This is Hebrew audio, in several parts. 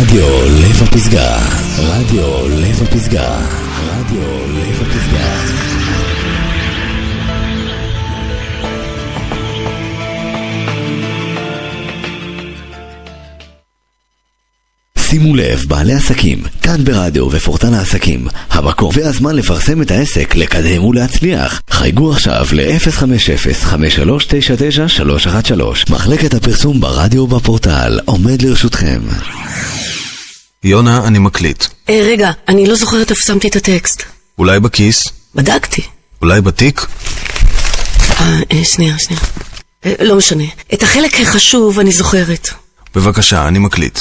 רדיו לב הפסגה, רדיו לב הפסגה, רדיו לב הפסגה. שימו לב, בעלי עסקים, כאן ברדיו ופורטל העסקים, המקור והזמן לפרסם את העסק, לקדם ולהצליח. חייגו עכשיו ל-0550-399-313. מחלקת הפרסום ברדיו ובפורטל עומד לרשותכם. יונה, אני מקליט. רגע, אני לא זוכרת איפה שמתי את הטקסט. אולי בכיס? בדקתי. אולי בתיק? שנייה. לא משנה. את החלק החשוב אני זוכרת. בבקשה, אני מקליט.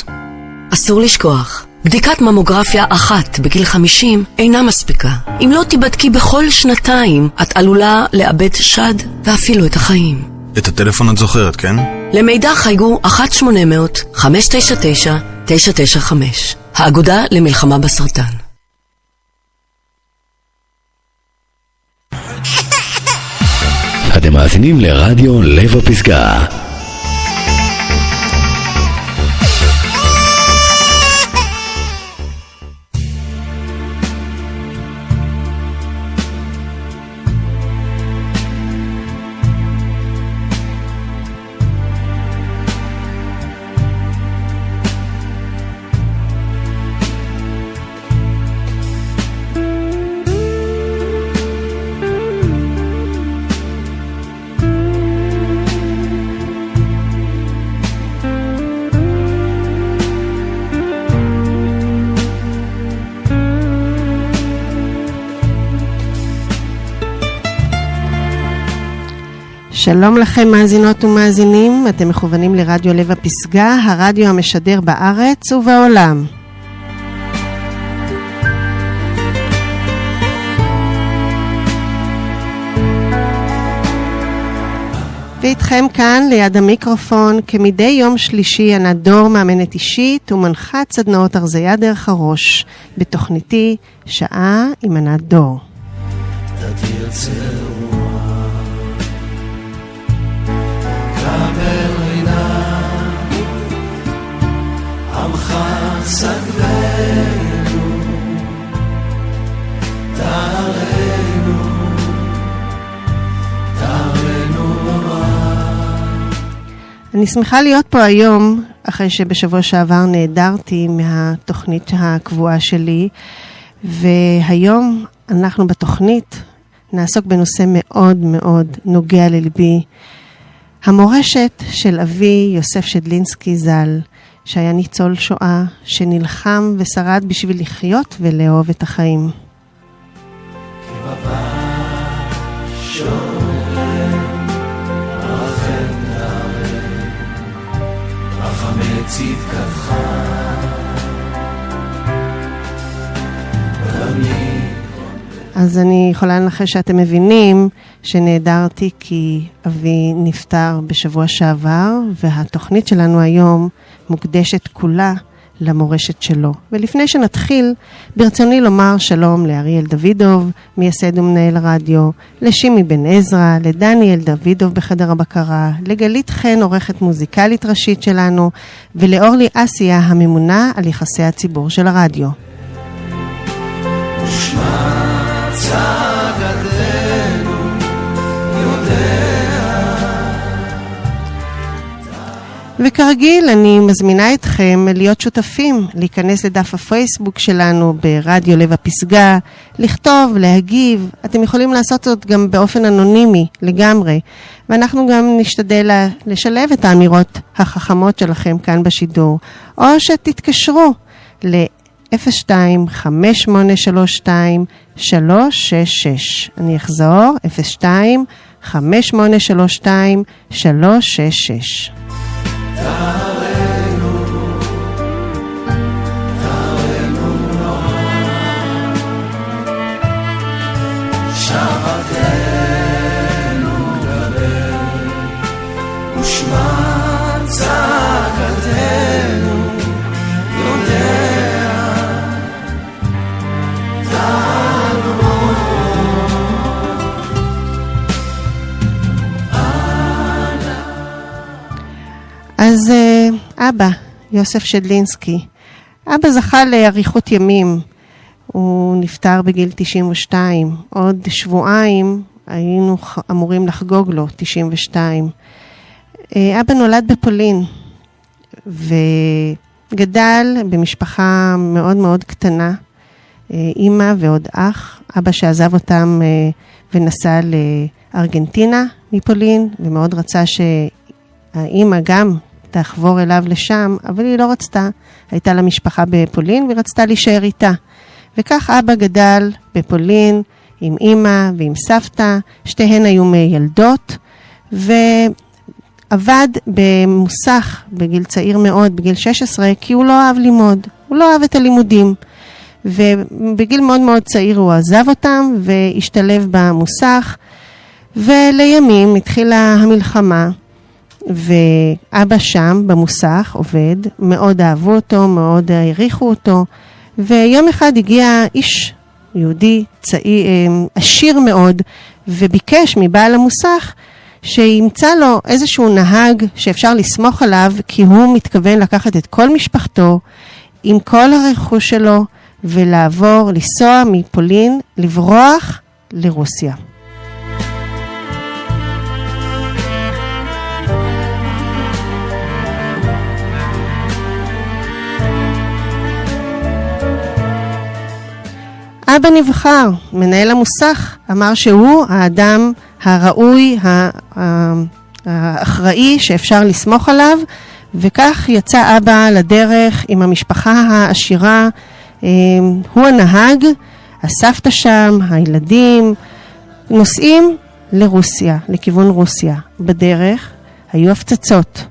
אסור לשכוח. בדיקת ממוגרפיה אחת בגיל 50 אינה מספיקה. אם לא תיבדקי בכל שנתיים, את עלולה לאבד שד ואפילו את החיים. את הטלפון את זוכרת, כן? למידע חייגו 1-800-599-995. האגודה למלחמה בסרטן. אתם מאזינים לרדיו לב הפסגה. שלום לכם מאזינות ומאזינים, אתם מכוונים לרדיו לב הפסגה, הרדיו המשדר בארץ ובעולם. ואיתכם כאן ליד המיקרופון, כמדי יום שלישי, ענת דור, מאמנת אישית ומנחת סדנאות הרזיה דרך הראש, בתוכניתי שעה עם ענת דור. עמך סגרנו, תרנו אני שמחה להיות פה היום, אחרי שבשבוע שעבר נעדרתי מהתוכנית הקבועה שלי, והיום אנחנו בתוכנית נעסוק בנושא מאוד מאוד נוגע ללבי, המורשת של אבי יוסף שדלינסקי ז"ל, שהיה ניצול שואה, שנלחם ושרד בשביל לחיות ולאהוב את החיים. אז אני יכולה לנחש שאתם מבינים שנעדרתי כי אבי נפטר בשבוע שעבר, והתוכנית שלנו היום מוקדשת כולה למורשת שלו. ולפני שנתחיל, ברצוני לומר שלום לאריאל דוידוב, מייסד ומנהל רדיו, לשימי בן עזרא, לדניאל דוידוב בחדר הבקרה, לגלית חן, עורכת מוזיקלית ראשית שלנו, ולאורלי אסיה, הממונה על יחסי הציבור של הרדיו. וכרגיל אני מזמינה אתכם להיות שותפים, להיכנס לדף הפייסבוק שלנו ברדיו לב הפסגה, לכתוב, להגיב. אתם יכולים לעשות זאת גם באופן אנונימי לגמרי, ואנחנו גם נשתדל לשלב את האמירות החכמות שלכם כאן בשידור, או שתתקשרו ל-02-5832-366. אני אחזור, 02-5832-366. אז אבא, יוסף שדלינסקי, אבא זכה לאריכות ימים, הוא נפטר בגיל 92, עוד שבועיים היינו אמורים לחגוג לו 92. אבא נולד בפולין, וגדל במשפחה מאוד מאוד קטנה, אמא ועוד אח, אבא שעזב אותם ונסע לארגנטינה מפולין, ומאוד רצה שהאמא גם תחבור אליו לשם, אבל היא לא רצתה, הייתה לה משפחה בפולין והיא רצתה להישאר איתה. וכך אבא גדל בפולין עם אמא ועם סבתא, שתיהן היו מילדות, ועבד במוסך בגיל צעיר מאוד, בגיל 16, כי הוא לא אהב ללמוד, הוא לא אהב את הלימודים. ובגיל מאוד מאוד צעיר הוא עזב אותם והשתלב במוסך, ולימים התחילה המלחמה, ואבא שם במוסך עובד, מאוד אהבו אותו, מאוד העריכו אותו, ויום אחד הגיע איש יהודי צעיר, עשיר מאוד, וביקש מבעל המוסך שימצא לו איזשהו נהג שאפשר לסמוך עליו, כי הוא מתכוון לקחת את כל משפחתו עם כל הרכוש שלו, ולעבור, לנסוע מפולין, לברוח לרוסיה. אבא נבחר, מנהל המוסך, אמר שהוא האדם הראוי, האחראי שאפשר לסמוך עליו, וכך יצא אבא לדרך עם המשפחה העשירה, הוא הנהג, הסבתא שם, הילדים, נוסעים לרוסיה, לכיוון רוסיה. בדרך היו הפצצות.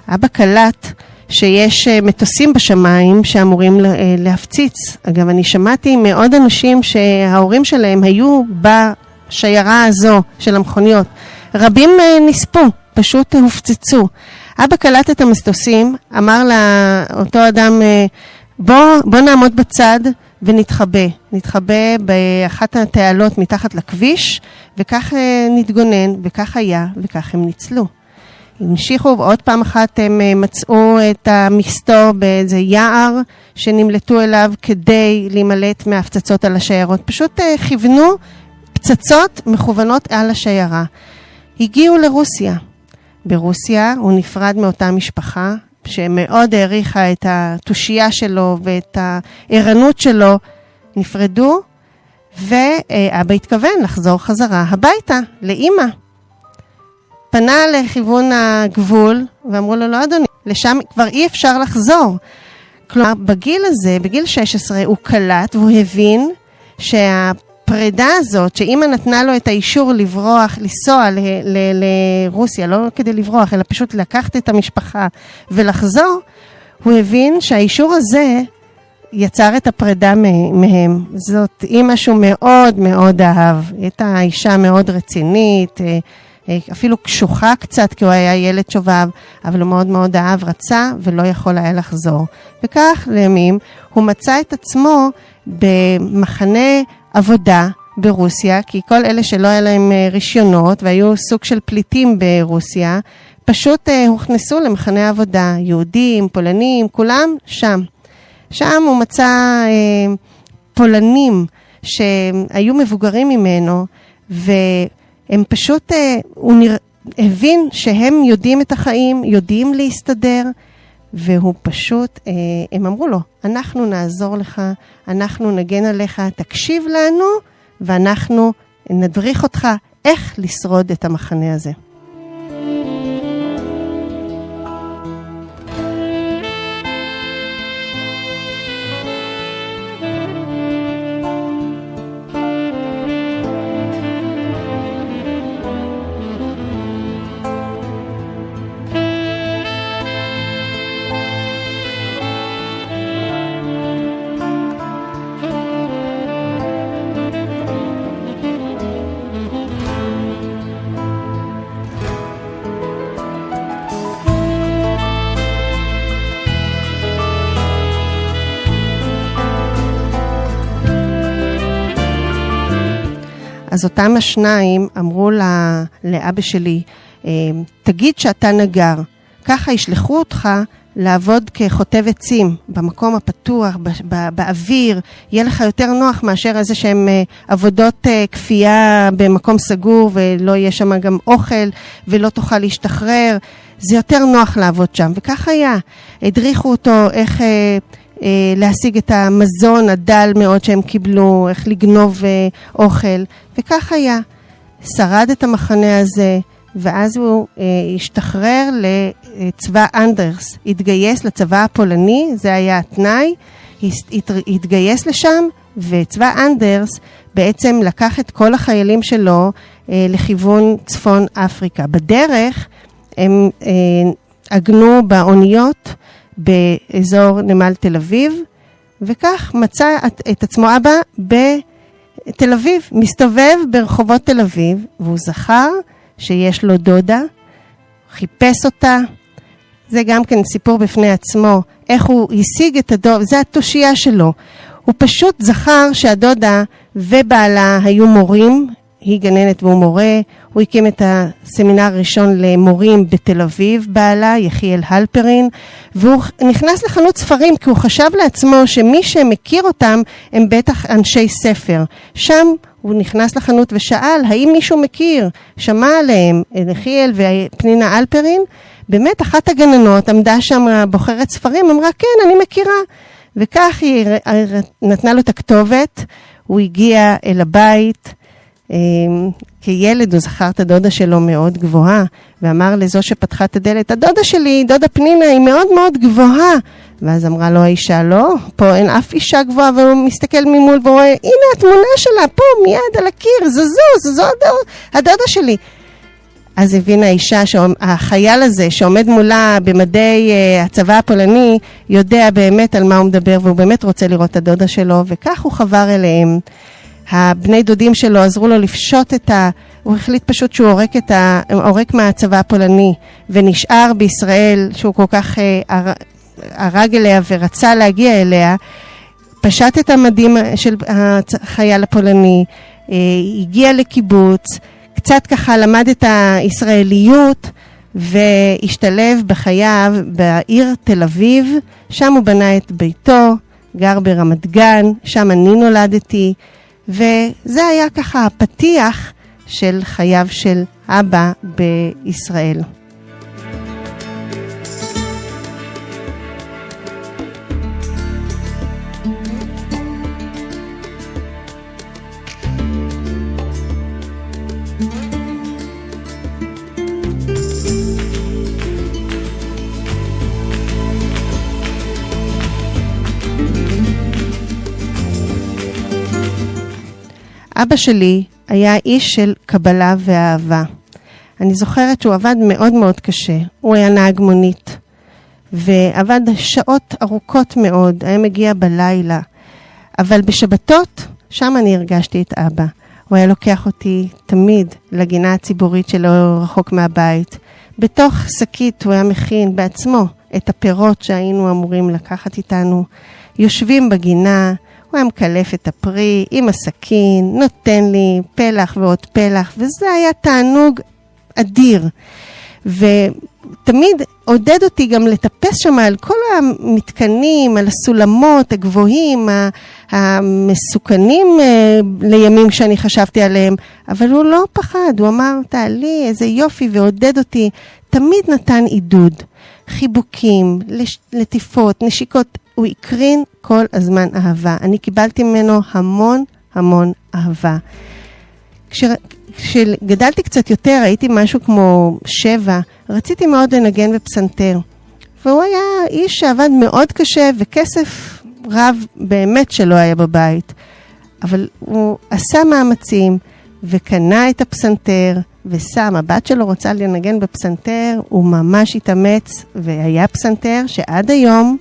אבא קלט שיש מטוסים בשמיים שאמורים להפציץ. אגב, אני שמעתי מעוד אנשים שההורים שלהם היו בשיירה הזו של המכוניות. רבים נספו, פשוט הופצצו. אבא קלט את המטוסים, אמר לאותו אדם, בוא נעמוד בצד ונתחבא. נתחבא באחת התעלות מתחת לכביש, וכך נתגונן, וכך היה, וכך הם ניצלו. המשיכו, ועוד פעם אחת הם מצאו את המסתור באיזה יער שנמלטו אליו כדי להימלט מהפצצות על השיירות. פשוט כיוונו פצצות מכוונות על השיירה. הגיעו לרוסיה. ברוסיה הוא נפרד מאותה משפחה, שמאוד העריכה את התושייה שלו ואת הערנות שלו, נפרדו, ואבא התכוון לחזור חזרה הביתה, לאמא. פנה לכיוון הגבול, ואמרו לו, לא אדוני, לשם כבר אי אפשר לחזור. כלומר, בגיל הזה, בגיל 16, הוא קלט והוא הבין שהפרידה הזאת, שאמא נתנה לו את האישור לברוח, לנסוע לרוסיה, לא כדי לברוח, אלא פשוט לקחת את המשפחה ולחזור, הוא הבין שהאישור הזה יצר את הפרידה מהם. זאת אמא שהוא מאוד מאוד אהב. הייתה אישה מאוד רצינית, אפילו קשוחה קצת, כי הוא היה ילד שובב, אבל הוא מאוד מאוד אהב, רצה ולא יכול היה לחזור. וכך לימים הוא מצא את עצמו במחנה עבודה ברוסיה, כי כל אלה שלא היה להם רישיונות והיו סוג של פליטים ברוסיה, פשוט הוכנסו למחנה עבודה, יהודים, פולנים, כולם שם. שם הוא מצא פולנים שהיו מבוגרים ממנו, והם פשוט, הוא הבין שהם יודעים את החיים, יודעים להסתדר, והוא פשוט, הם אמרו לו, אנחנו נעזור לך, אנחנו נגן עליך, תקשיב לנו, ואנחנו נדריך אותך איך לשרוד את המחנה הזה. אז אותם השניים אמרו לאבא שלי, תגיד שאתה נגר, ככה ישלחו אותך לעבוד כחוטב עצים, במקום הפתוח, באוויר, יהיה לך יותר נוח מאשר איזה שהם עבודות כפייה במקום סגור, ולא יהיה שם גם אוכל, ולא תוכל להשתחרר. זה יותר נוח לעבוד שם, וכך היה. הדריכו אותו איך להשיג את המזון הדל מאוד שהם קיבלו, איך לגנוב אוכל, וכך היה. שרד את המחנה הזה, ואז הוא השתחרר לצבא אנדרס, התגייס לצבא הפולני, זה היה התנאי, התגייס לשם, וצבא אנדרס בעצם לקח את כל החיילים שלו לכיוון צפון אפריקה. בדרך הם עגנו באוניות באזור נמל תל אביב, וכך מצא את עצמו אבא בתל אביב, מסתובב ברחובות תל אביב, והוא זכר שיש לו דודה, חיפש אותה, זה גם כן סיפור בפני עצמו, איך הוא השיג את הדודה, זה התושייה שלו. הוא פשוט זכר שהדודה ובעלה היו מורים, היא גננת והוא מורה, הוא הקים את הסמינר הראשון למורים בתל אביב, בעלה, יחיאל הלפרין, והוא נכנס לחנות ספרים, כי הוא חשב לעצמו שמי שמכיר אותם הם בטח אנשי ספר. שם הוא נכנס לחנות ושאל, האם מישהו מכיר? שמע עליהם, יחיאל ופנינה הלפרין, באמת אחת הגננות עמדה שם בוחרת ספרים, אמרה, כן, אני מכירה. וכך היא נתנה לו את הכתובת, הוא הגיע אל הבית, כילד הוא זכר את הדודה שלו מאוד גבוהה, ואמר לזו שפתחה את הדלת, הדודה שלי, דודה פנינה, היא מאוד מאוד גבוהה. ואז אמרה לו האישה, לא, פה אין אף אישה גבוהה, והוא מסתכל ממול ורואה, הנה התמונה שלה, פה מיד על הקיר, זו הדודה שלי. אז הבינה האישה שהחייל הזה שעומד מולה במדי הצבא הפולני, יודע באמת על מה הוא מדבר, והוא באמת רוצה לראות את הדודה שלו, וכך הוא חבר אליהם. הבני דודים שלו עזרו לו לפשוט הוא החליט פשוט שהוא עורק מהצבא הפולני, ונשאר בישראל, שהוא כל כך הרג אליה ורצה להגיע אליה, פשט את המדים של החייל הפולני, הגיע לקיבוץ, קצת ככה למד את הישראליות, והשתלב בחייו בעיר תל אביב, שם הוא בנה את ביתו, גר ברמת גן, שם אני נולדתי, וזה היה ככה הפתיח של חייו של אבא בישראל. אבא שלי היה איש של קבלה ואהבה. אני זוכרת שהוא עבד מאוד מאוד קשה. הוא היה נהג מונית, ועבד שעות ארוכות מאוד, היה מגיע בלילה. אבל בשבתות, שם אני הרגשתי את אבא. הוא היה לוקח אותי תמיד לגינה הציבורית שלו רחוק מהבית. בתוך שקית הוא היה מכין בעצמו את הפירות שהיינו אמורים לקחת איתנו. יושבים בגינה, הוא היה מקלף את הפרי עם הסכין, נותן לי פלח ועוד פלח, וזה היה תענוג אדיר. ותמיד עודד אותי גם לטפס שם על כל המתקנים, על הסולמות הגבוהים, המסוכנים לימים שאני חשבתי עליהם, אבל הוא לא פחד, הוא אמר, תעלי, איזה יופי, ועודד אותי, תמיד נתן עידוד, חיבוקים, לטיפות, נשיקות, הוא הקרין כל הזמן אהבה. אני קיבלתי ממנו המון המון אהבה. כשגדלתי קצת יותר, הייתי משהו כמו 7, רציתי מאוד לנגן בפסנתר. והוא היה איש שעבד מאוד קשה, וכסף רב באמת שלא היה בבית. אבל הוא עשה מאמצים, וקנה את הפסנתר, ושם, הבת שלו רוצה לנגן בפסנתר, הוא ממש התאמץ, והיה פסנתר שעד היום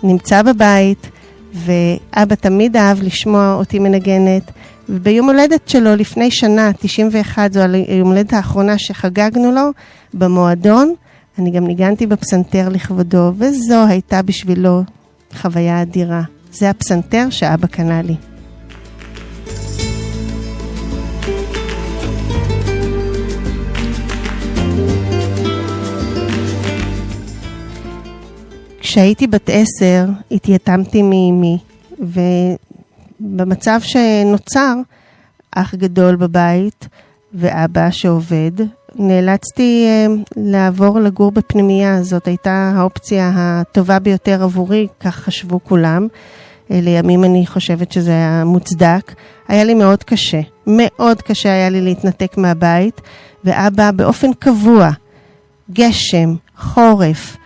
נמצא בבית, ואבא תמיד אהב לשמוע אותי מנגנת, וביום הולדת שלו לפני שנה, 91, זו היום הולדת האחרונה שחגגנו לו, במועדון, אני גם ניגנתי בפסנתר לכבודו, וזו הייתה בשבילו חוויה אדירה. זה הפסנתר שאבא קנה לי. כשהייתי בת 10, התייתמתי מאמי, ובמצב שנוצר אח גדול בבית ואבא שעובד, נאלצתי לעבור לגור בפנימייה. זאת הייתה האופציה הטובה ביותר עבורי, כך חשבו כולם. לימים אני חושבת שזה היה מוצדק. היה לי מאוד קשה, מאוד קשה היה לי להתנתק מהבית, ואבא באופן קבוע, גשם, חורף,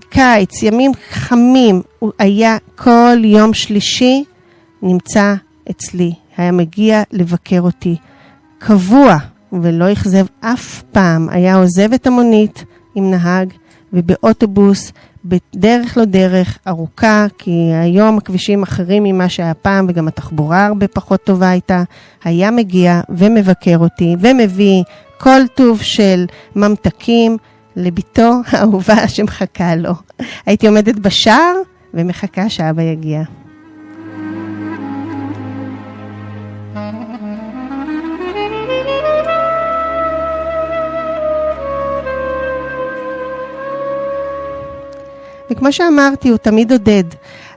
קיץ, ימים חמים, הוא היה כל יום שלישי נמצא אצלי, היה מגיע לבקר אותי, קבוע ולא יחזב אף פעם, היה עוזב את המונית עם נהג ובאוטובוס, בדרך לא דרך ארוכה, כי היום הכבישים אחרים ממה שהיה פעם, וגם התחבורה הרבה פחות טובה הייתה, היה מגיע ומבקר אותי, ומביא כל טוב של ממתקים לביתו האהובה שמחכה לו. הייתי עומדת בשער ומחכה שאבא יגיע. וכמו שאמרתי, הוא תמיד עודד.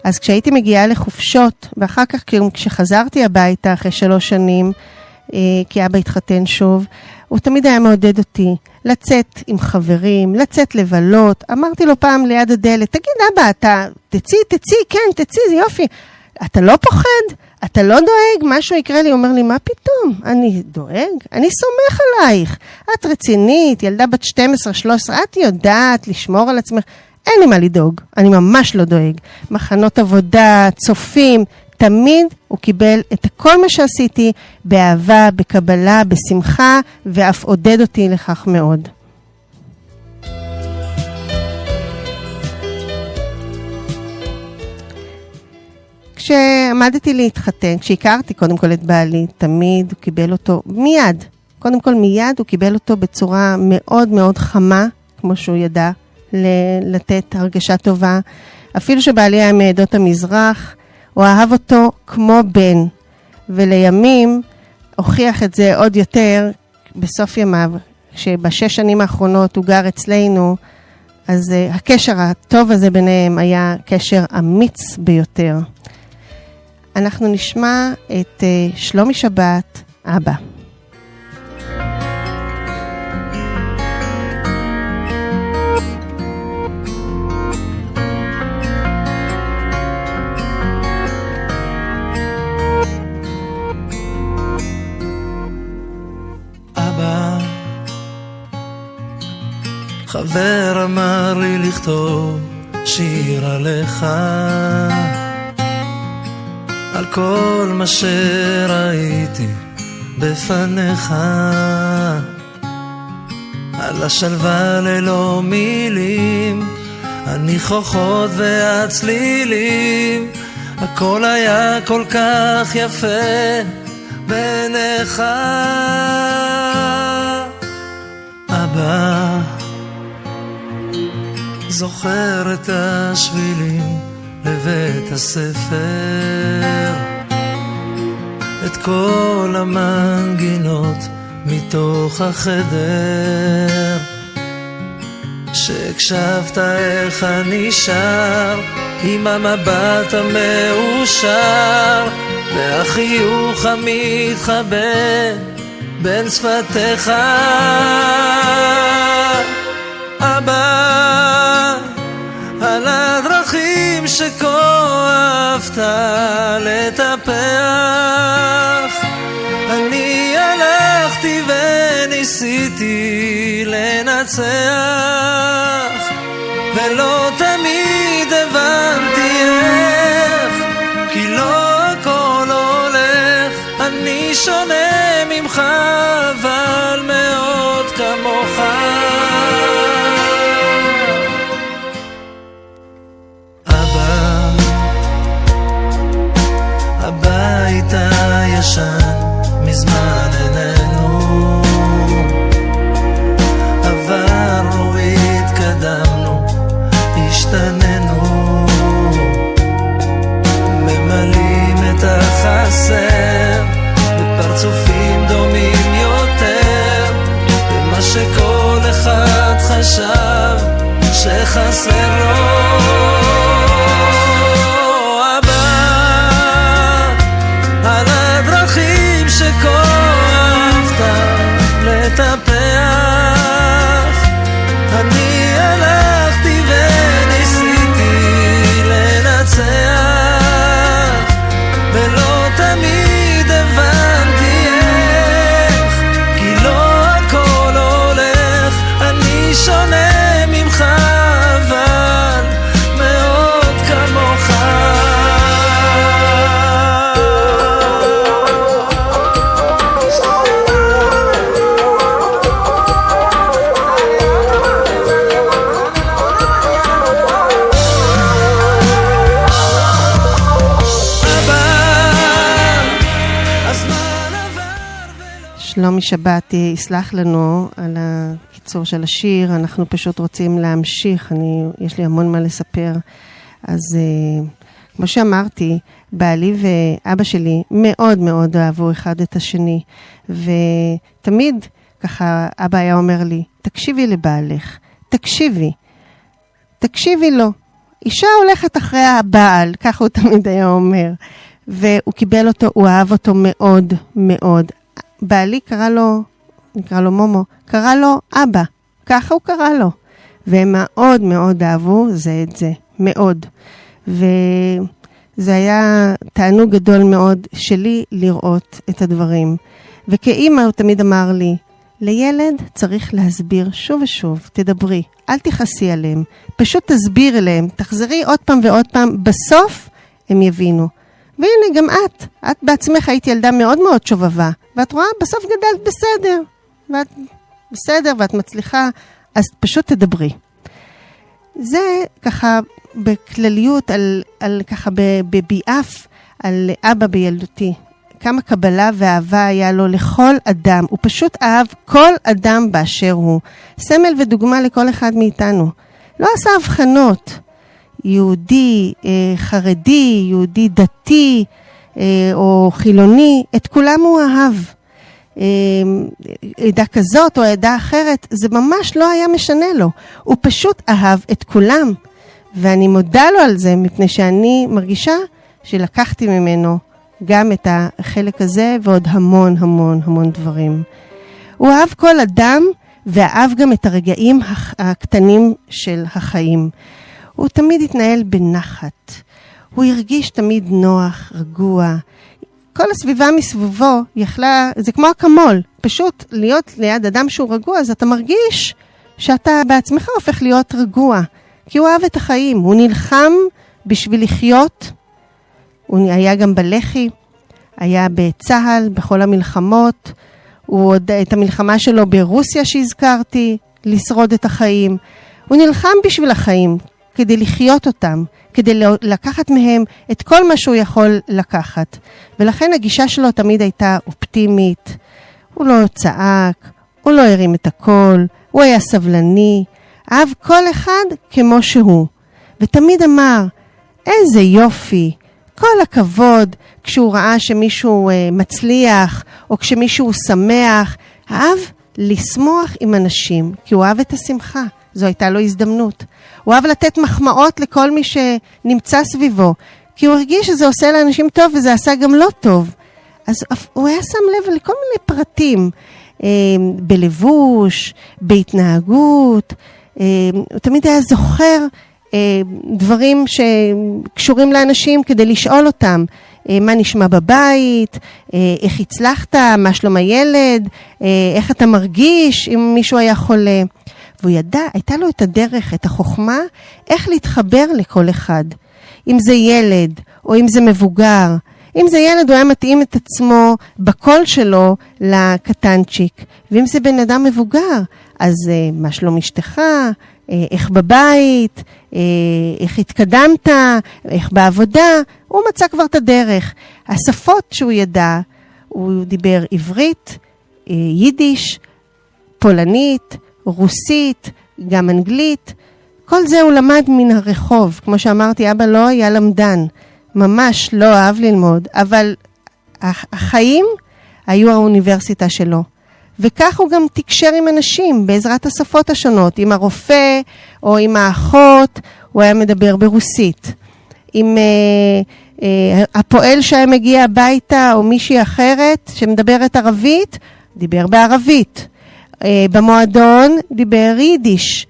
אז כשהייתי מגיעה לחופשות, ואחר כך כשחזרתי הביתה אחרי 3 שנים, כי אבא התחתן שוב, הוא תמיד היה מעודד אותי לצאת עם חברים, לצאת לבלות. אמרתי לו פעם ליד הדלת, תגיד אבא, אתה תצאי, כן, תצאי, זה יופי. אתה לא פוחד? אתה לא דואג? משהו יקרה לי? הוא אומר לי, מה פתאום? אני דואג? אני סומך עלייך. את רצינית, ילדה בת 12-13, את יודעת לשמור על עצמך. אין לי מה לדאוג, אני ממש לא דואג. מחנות עבודה, צופים, תמיד הוא קיבל את כל מה שעשיתי באהבה, בקבלה, בשמחה, ואף עודד אותי לכך מאוד. כשעמדתי להתחתן, כשהכרתי קודם כל את בעלי, תמיד הוא קיבל אותו מיד. קודם כל מיד הוא קיבל אותו בצורה מאוד מאוד חמה, כמו שהוא ידע. לתת הרגשה טובה. אפילו שבעלי היה מעדות המזרח, הוא אהב אותו כמו בן, ולימים הוכיח את זה עוד יותר בסוף ימיו, שב6 שנים האחרונות הוא גר אצלנו, אז הקשר הטוב הזה ביניהם היה קשר אמיץ ביותר. אנחנו נשמע את שלומי שבת, אבא. חבר אמר לי לכתוב שיר עליך, על כל מה שראיתי בפניך, על השלווה ללא מילים, הניחוחות והצלילים, הכל היה כל כך יפה בעיניך. אבא, זוכר את השבילים לבית הספר, את כל המנגינות מתוך החדר, שהקשבת איך אני שר עם המבט המאושר והחיוך המתחבא בין שפתיך. אבא, על הדרכים שכה אהבת לטפח, אני הלכתי וניסיתי לנצח, ולא תמיד הבנתי איך, כי לא הכל הולך, אני שונה ממך אבל מאוד כמוך. הבית הישן מזמן איננו, עברנו, התקדמנו, השתננו, ממלאים את החסר בפרצופים דומים יותר, במה שכל אחד חשב שחסר לו. שלומי שבת יסלח לנו על הקיצור של השיר, אנחנו פשוט רוצים להמשיך, יש לי המון מה לספר. אז כמו שאמרתי, בעלי ואבא שלי מאוד מאוד אהבו אחד את השני, ותמיד ככה אבא היה אומר לי, תקשיבי לבעלך, תקשיבי לו. אישה הולכת אחרי הבעל, ככה הוא תמיד היה אומר. והוא קיבל אותו, הוא אהב אותו מאוד מאוד. בעלי נקרא לו מומו, קרא לו אבא, ככה הוא קרא לו. והם מאוד מאוד אהבו זה את זה, מאוד. וזה היה תענוג גדול מאוד שלי לראות את הדברים. וכאימא הוא תמיד אמר לי, לילד צריך להסביר שוב ושוב, תדברי, אל תכעסי עליהם, פשוט תסביר אליהם, תחזרי עוד פעם ועוד פעם, בסוף הם יבינו. והנה גם את בעצמך היית ילדה מאוד מאוד שובבה, ואת רואה בסוף גדלת בסדר, ואת בסדר ואת מצליחה, אז פשוט תדברי. זה ככה בכלליות, על ככה בביאף על אבא בילדותי. כמה קבלה ואהבה היה לו לכל אדם. הוא פשוט אהב כל אדם באשר הוא. סמל ודוגמה לכל אחד מאיתנו. לא עשה הבחנות. יהודי, חרדי, יהודי דתי או חילוני. את כולם הוא אהב. עדה כזאת או עדה אחרת, זה ממש לא היה משנה לו. הוא פשוט אהב את כולם. ואני מודה לו על זה, מפני שאני מרגישה שלקחתי ממנו גם את החלק הזה ועוד המון המון המון דברים. הוא אהב כל אדם ואהב גם את הרגעים הקטנים של החיים. הוא תמיד התנהל בנחת. הוא הרגיש תמיד נוח, רגוע. כל הסביבה מסביבו יכלה, זה כמו אקמול, פשוט להיות ליד אדם שהוא רגוע, אז אתה מרגיש שאתה בעצמך הופך להיות רגוע. כי הוא אהב את החיים, הוא נלחם בשביל לחיות, הוא היה גם בלח"י, היה בצה"ל, בכל המלחמות, הוא עוד את המלחמה שלו ברוסיה שהזכרתי, לשרוד את החיים. הוא נלחם בשביל החיים, כדי לחיות אותם, כדי לקחת מהם את כל מה שהוא יכול לקחת. ולכן הגישה שלו תמיד הייתה אופטימית, הוא לא צעק, הוא לא הרים את הכל, הוא היה סבלני, אהב כל אחד כמו שהוא. ותמיד אמר, איזה יופי, כל הכבוד, כשהוא ראה שמישהו מצליח, או כשמישהו שמח, אהב לשמוח עם אנשים, כי הוא אהב את השמחה. זו הייתה לו הזדמנות. הוא אהב לתת מחמאות לכל מי שנמצא סביבו, כי הוא הרגיש שזה עושה לאנשים טוב, וזה עשה גם לא טוב. אז הוא היה שם לב לכל מיני פרטים, בלבוש, בהתנהגות, הוא תמיד היה זוכר דברים שקשורים לאנשים כדי לשאול אותם, מה נשמע בבית, איך הצלחת, מה שלום הילד, איך אתה מרגיש אם מישהו היה חולה. והוא ידע, הייתה לו את הדרך, את החוכמה, איך להתחבר לכל אחד. אם זה ילד או אם זה מבוגר. אם זה ילד הוא היה מתאים את עצמו בקול שלו לקטנצ'יק. ואם זה בן אדם מבוגר, אז מה שלום אשתך, איך בבית, איך התקדמת, איך בעבודה, הוא מצא כבר את הדרך. השפות שהוא ידע, הוא דיבר עברית, יידיש, פולנית, רוסית, גם אנגלית. כל זה הוא למד מן הרחוב. כמו שאמרתי, אבא לא היה למדן. ממש לא אהב ללמוד, אבל החיים היו האוניברסיטה שלו. וכך הוא גם תקשר עם אנשים בעזרת השפות השונות. עם הרופא או עם האחות, הוא היה מדבר ברוסית. עם הפועל שהיה מגיע הביתה או מישהי אחרת שמדברת ערבית, דיבר בערבית. במועדון דיבר יידיש.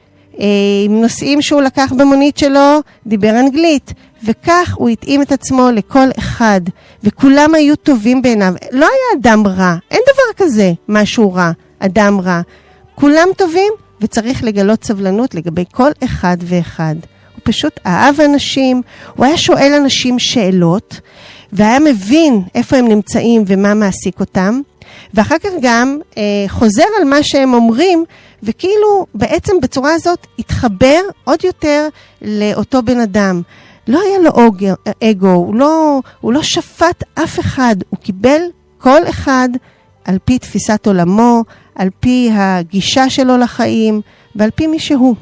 עם נושאים שהוא לקח במונית שלו, דיבר אנגלית. וכך הוא התאים את עצמו לכל אחד. וכולם היו טובים בעיניו. לא היה אדם רע. אין דבר כזה, משהו רע, אדם רע. כולם טובים וצריך לגלות סבלנות לגבי כל אחד ואחד. הוא פשוט אהב אנשים, הוא היה שואל אנשים שאלות, והיה מבין איפה הם נמצאים ומה מעסיק אותם. ואחר כך גם חוזר על מה שהם אומרים, וכאילו בעצם בצורה הזאת התחבר עוד יותר לאותו בן אדם. לא היה לו אגו, הוא לא שפט אף אחד, הוא קיבל כל אחד על פי תפיסת עולמו, על פי הגישה שלו לחיים, ועל פי מי שהוא.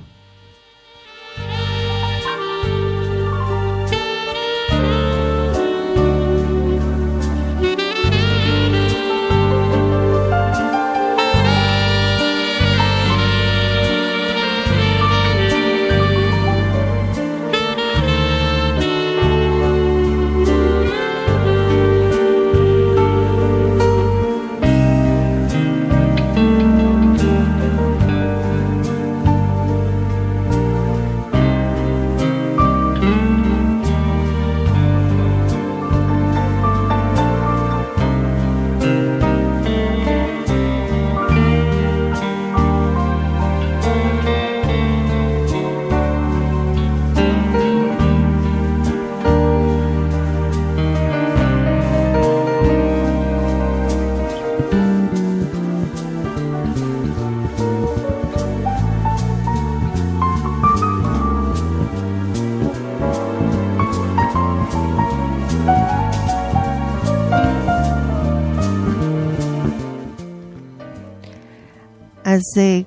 אז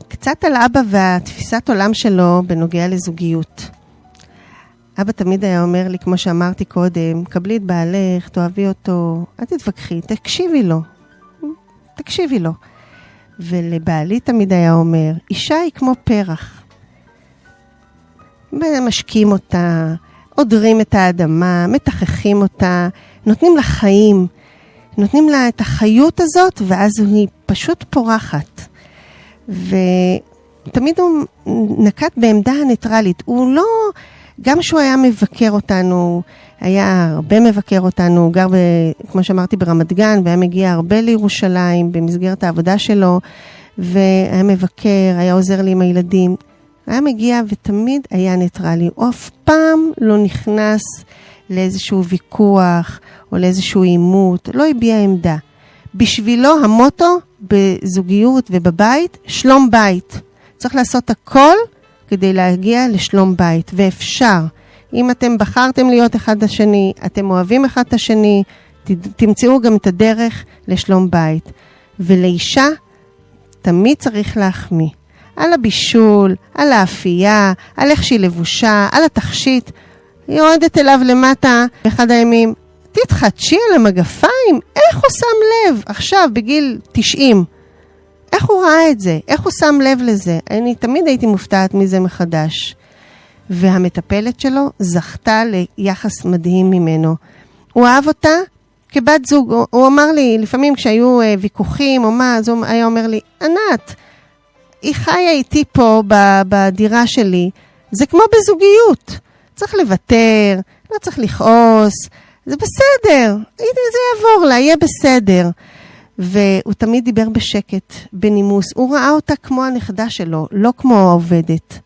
קצת על אבא והתפיסת עולם שלו בנוגע לזוגיות. אבא תמיד היה אומר לי, כמו שאמרתי קודם, קבלי את בעלך, תאהבי אותו, אל תתווכחי, תקשיבי לו. ולבעלי תמיד היה אומר, אישה היא כמו פרח. משקים אותה, עודרים את האדמה, מתחכים אותה, נותנים לה חיים, נותנים לה את החיות הזאת, ואז היא פשוט פורחת. ותמיד הוא נקט בעמדה הניטרלית. הוא לא, גם שהוא היה מבקר אותנו, היה הרבה מבקר אותנו, הוא גר, כמו שאמרתי, ברמת גן, והיה מגיע הרבה לירושלים במסגרת העבודה שלו, והיה מבקר, היה עוזר לי עם הילדים. היה מגיע ותמיד היה ניטרלי. הוא אף פעם לא נכנס לאיזשהו ויכוח או לאיזשהו עימות, לא הביע עמדה. בשבילו המוטו בזוגיות ובבית, שלום בית. צריך לעשות הכל כדי להגיע לשלום בית, ואפשר. אם אתם בחרתם להיות אחד השני, אתם אוהבים אחד את השני, תמצאו גם את הדרך לשלום בית. ולאישה תמיד צריך להחמיא. על הבישול, על האפייה, על איך שהיא לבושה, על התכשיט. היא יורדת אליו למטה באחד הימים, תתחדשי על המגפיים, איך הוא שם לב עכשיו בגיל 90? איך הוא ראה את זה? איך הוא שם לב לזה? אני תמיד הייתי מופתעת מזה מחדש. והמטפלת שלו זכתה ליחס מדהים ממנו. הוא אהב אותה כבת זוג. הוא אמר לי, לפעמים כשהיו ויכוחים או מה, אז הוא היה אומר לי, ענת, היא חיה איתי פה בדירה שלי, זה כמו בזוגיות. צריך לוותר, לא צריך לכעוס, זה בסדר, זה יעבור לה, יהיה בסדר. והוא תמיד דיבר בשקט, בנימוס. הוא ראה אותה כמו הנכדה שלו, לא כמו העובדת.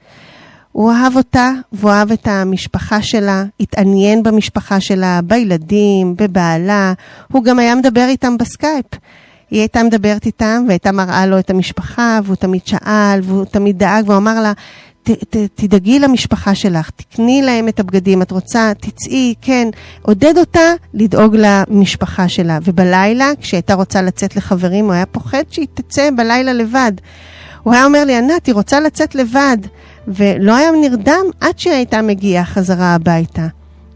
הוא אהב אותה, והוא אהב את המשפחה שלה, התעניין במשפחה שלה, בילדים, בבעלה. הוא גם היה מדבר איתם בסקייפ. היא הייתה מדברת איתם, והייתה מראה לו את המשפחה, והוא תמיד שאל, והוא תמיד דאג, והוא אמר לה, תדאגי למשפחה שלך, תקני להם את הבגדים, את רוצה, תצאי, כן, עודד אותה לדאוג למשפחה שלה. ובלילה, כשהייתה רוצה לצאת לחברים, הוא היה פוחד שהיא תצא בלילה לבד. הוא היה אומר לי, ענת, היא רוצה לצאת לבד, ולא היה נרדם עד שהיא הייתה מגיעה חזרה הביתה.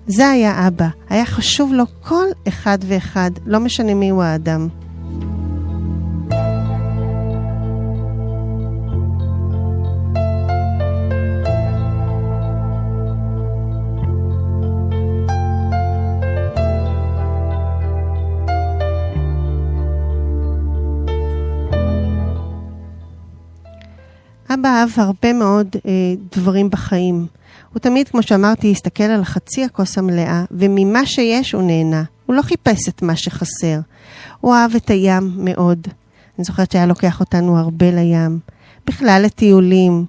זה היה אבא. היה חשוב לו כל אחד ואחד, לא משנה מי הוא האדם. אבא אהב הרבה מאוד דברים בחיים. הוא תמיד, כמו שאמרתי, הסתכל על חצי הכוס המלאה, וממה שיש הוא נהנה. הוא לא חיפש את מה שחסר. הוא אהב את הים מאוד. אני זוכרת שהיה לוקח אותנו הרבה לים. בכלל לטיולים,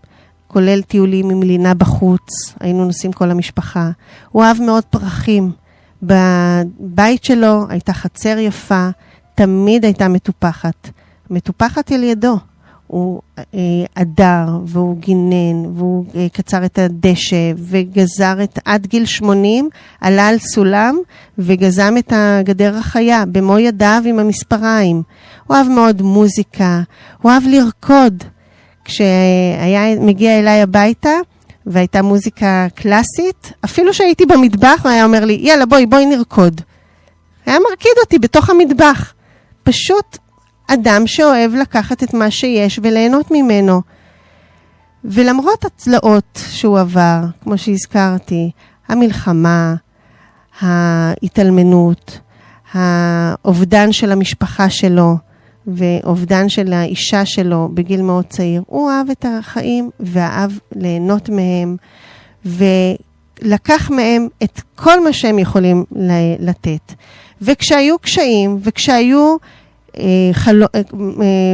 כולל טיולים עם לינה בחוץ. היינו נוסעים כל המשפחה. הוא אהב מאוד פרחים. בבית שלו הייתה חצר יפה, תמיד הייתה מטופחת. מטופחת על ידו. הוא עדר, והוא גינן, והוא קצר את הדשא, וגזר עד גיל 80, עלה על סולם, וגזם את הגדר החיה, במו ידיו עם המספריים. הוא אהב מאוד מוזיקה, הוא אהב לרקוד. כשהיה מגיע אליי הביתה, והייתה מוזיקה קלאסית, אפילו שהייתי במטבח, הוא היה אומר לי, יאללה בואי נרקוד. היה מרקיד אותי בתוך המטבח. פשוט אדם שאוהב לקחת את מה שיש וליהנות ממנו. ולמרות הצלעות שהוא עבר, כמו שהזכרתי, המלחמה, ההתאלמנות, האובדן של המשפחה שלו, ואובדן של האישה שלו בגיל מאוד צעיר, הוא אהב את החיים ואהב ליהנות מהם, ולקח מהם את כל מה שהם יכולים לתת. וכשהיו קשיים, וכשהיו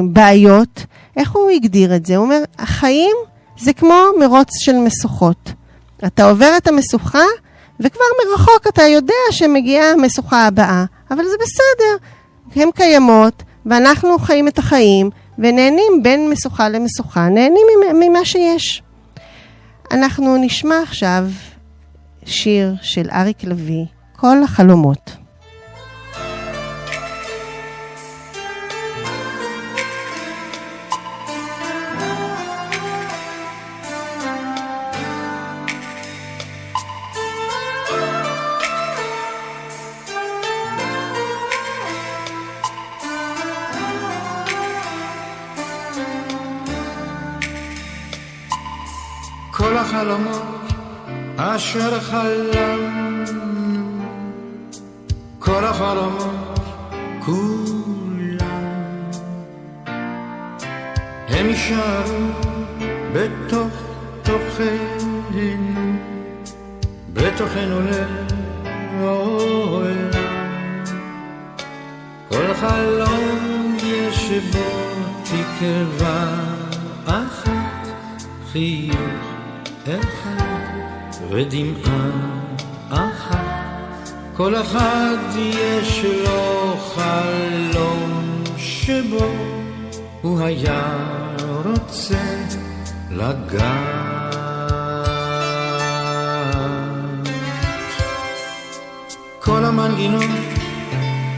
בעיות, איך הוא הגדיר את זה? הוא אומר, החיים זה כמו מרוץ של משוכות. אתה עובר את המשוכה, וכבר מרחוק אתה יודע שמגיעה המשוכה הבאה. אבל זה בסדר, הן קיימות, ואנחנו חיים את החיים, ונהנים בין משוכה למשוכה, נהנים ממה שיש. אנחנו נשמע עכשיו שיר של אריק לביא, כל החלומות. כל החלומות אשר חלמנו, כל החלומות כולם, הם יישארו בתוך תוכנו, בתוכנו לעולם. כל חלום יש בו תקווה אחת, חיוך אחד ודמעה אחת. כל אחד יש לו חלום שבו הוא היה רוצה לגעת. כל המנגינות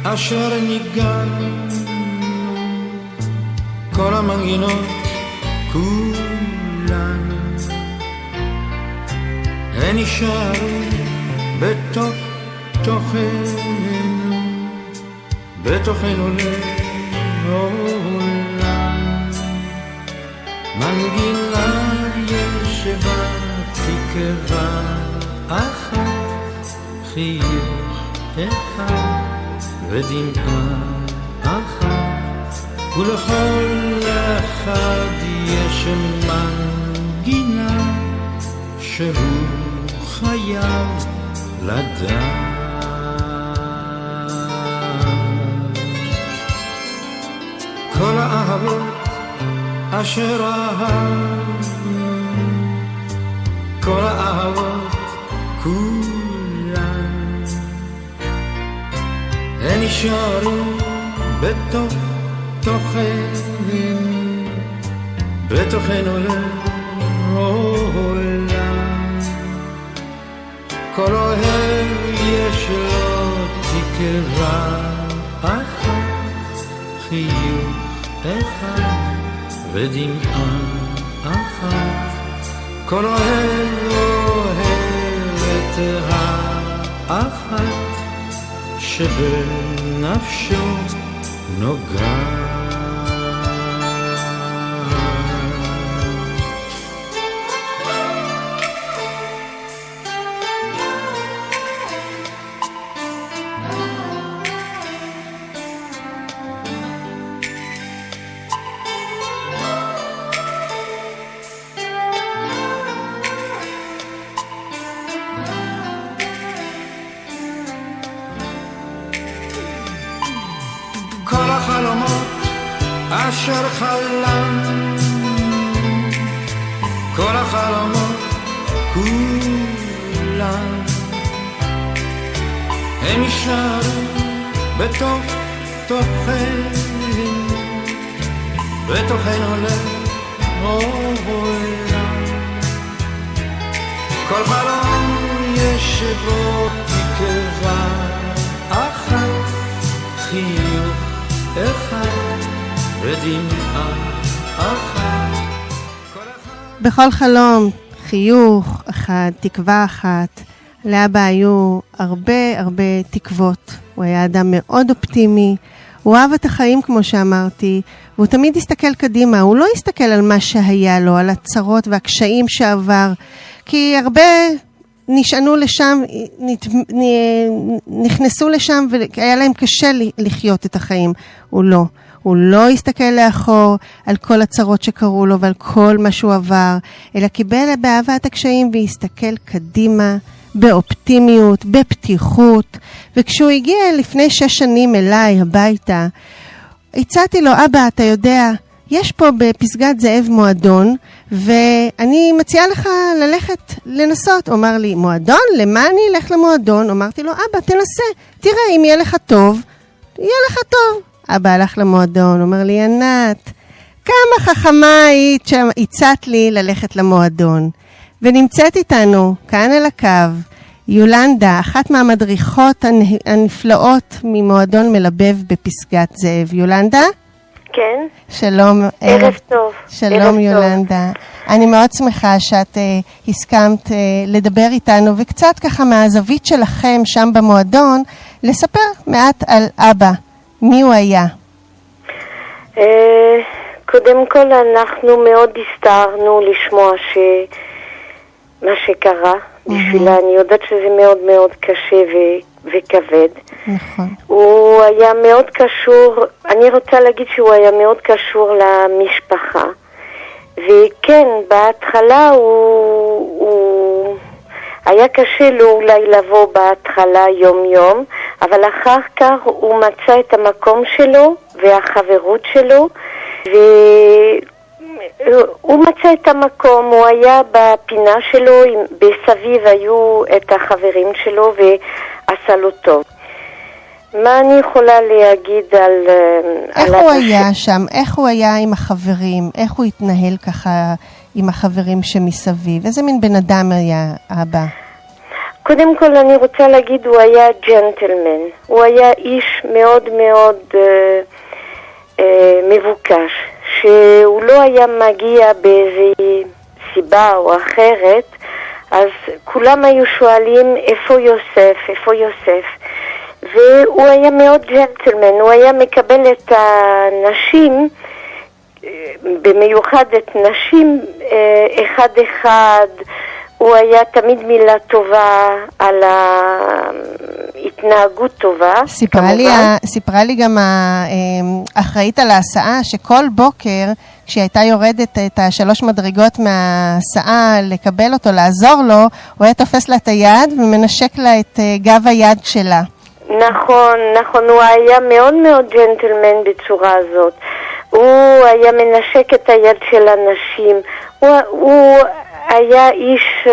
אשר ניגענו, כל המנגינות כולן, הן יישארו בתוך תוכנו, בתוכנו לעולם. מנגינה יש בה תקווה אחת, חיוך אחד ודמעה אחת, ולכל אחד יש מנגינה שהוא חייב לדעת. כל האהבות אשר אהבנו, כל האהבות כולן, הן יישארו בתוך תוכנו, בתוכנו לעולם. כל אוהב יש לו תקווה אחת, חיוך אחד ודמעה אחת. כל אוהב אוהב את האחת שבנפשו נוגעת. כל החלומות אשר חלמנו, כל החלומות כולם, הם יישארו בתוך תוכנו, בתוכנו לעורר. כל חלום יש שבו תקווה אחת, חיוך אחד ודמעה אחת. בכל חלום, חיוך אחד, תקווה אחת. לאבא היו הרבה תקוות. הוא היה אדם מאוד אופטימי, הוא אהב את החיים כמו שאמרתי, והוא תמיד הסתכל קדימה, הוא לא הסתכל על מה שהיה לו, על הצרות והקשיים שעבר, כי הרבה נשענו לשם, נכנסו לשם והיה להם קשה לחיות את החיים. הוא לא הסתכל לאחור על כל הצרות שקרו לו ועל כל מה שהוא עבר, אלא קיבל באהבת הקשיים והסתכל קדימה, באופטימיות, בפתיחות. וכשהוא הגיע לפני 6 שנים אליי הביתה, הצעתי לו, אבא, אתה יודע, יש פה בפסגת זאב מועדון, ואני מציעה לך ללכת לנסות. הוא אמר לי, מועדון? למה אני אלך למועדון? אמרתי לו, אבא, תנסה, תראה, אם יהיה לך טוב, יהיה לך טוב. אבא הלך למועדון, אומר לי, ענת, כמה חכמה היית שהצעת לי ללכת למועדון. ונמצאת איתנו, כאן על הקו, יולנדה, אחת מהמדריכות הנפלאות ממועדון מלבב בפסגת זאב. יולנדה? כן. שלום. ערב טוב. שלום ערב יולנדה. טוב. אני מאוד שמחה שאת הסכמת לדבר איתנו, וקצת ככה מהזווית שלכם שם במועדון, לספר מעט על אבא. מי הוא היה? קודם כל אנחנו מאוד הסתערנו לשמוע מה שקרה. בשבילה אני יודעת שזה מאוד מאוד קשה וכבד. נכון. הוא היה מאוד קשור, אני רוצה להגיד שהוא היה מאוד קשור למשפחה. וכן, בהתחלה הוא היה קשה לו אולי לבוא בהתחלה יום, אבל אחר כך הוא מצא את המקום שלו והחברות שלו, והוא מצא את המקום, הוא היה בפינה שלו, בסביב היו את החברים שלו ועשה לו טוב. מה אני יכולה להגיד על... איך הוא היה שם? איך הוא היה עם החברים? איך הוא התנהל ככה עם החברים שמסביב? איזה מין בן אדם היה אבא? קודם כל אני רוצה להגיד, הוא היה ג'נטלמן. הוא היה איש מאוד מאוד מבוקש, שהוא לא היה מגיע באיזו סיבה או אחרת, אז כולם היו שואלים איפה יוסף, והוא היה מאוד ג'נטלמן. הוא היה מקבל את הנשים, במיוחד את נשים, אחד, הוא היה תמיד מילה טובה על ההתנהגות טובה. סיפרה לי גם האחראית על ההסעה, שכל בוקר כשהיא הייתה יורדת את 3 מדרגות מההסעה לקבל אותו, לעזור לו, הוא היה תופס לה את היד ומנשק לה את גב היד שלה. נכון, הוא היה מאוד מאוד ג'נטלמן בצורה הזאת. הוא היה מנשק את היד של אנשים. הוא היה איש